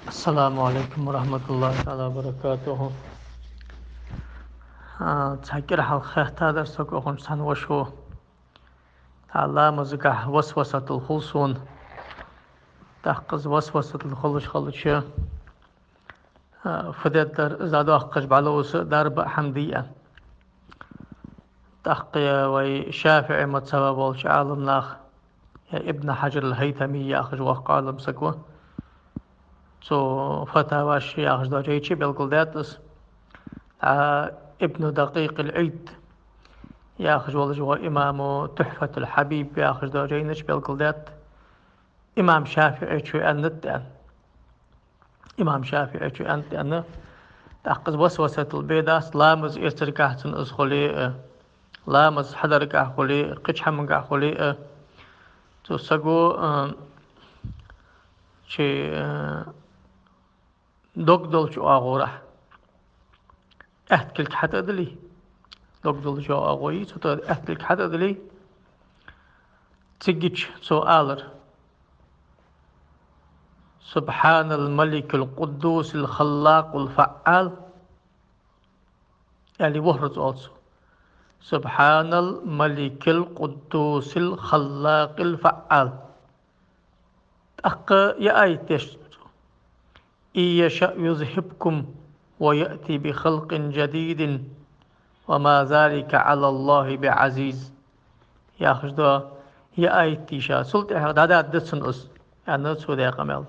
السلام عليكم ورحمة الله تعالى وبركاته. تذكر حلقة هذا سكوهم سنوشو تعالى مزقة وسوسة الخلصون تحقز وسوسة الخلش خلش فدت زادو أخش بعلوس درب حمدية تحقي وشافعي متسبب والش عالم ناخ يا ابن حجر الهيثمي ياخج وقالم سكو تو فتاوى الشيخ داريتشي بالقلداتس ابن دقيق العيد ياخج والجوا إمام تحفة الحبيب ياخج دارينش بالقلدات إمام شافعي شو أنت إمام شافعي شو أنت أنا تأخذ وسوسة البيداس لامز إستركاحتن أزخلي لامز حدرك أخلي قش حمق أخلي تسقو شي دقدل شو أغورة أهتكلك حتى أدلي دقدل شو أغوي سوتا أهتكلك حتى أدلي تجيش سؤالر سبحان الملك القدوس الخلاق الفعال يعني وهرز also سبحان الملك القدوس الخلاق الفعال يا آيتش إن يشاء يذهبكم ويأتي بخلق جديد وما ذلك على الله بعزيز يا خجدا يا آيتي شا سلطة هذا دتسن أس أنا سوداء قمل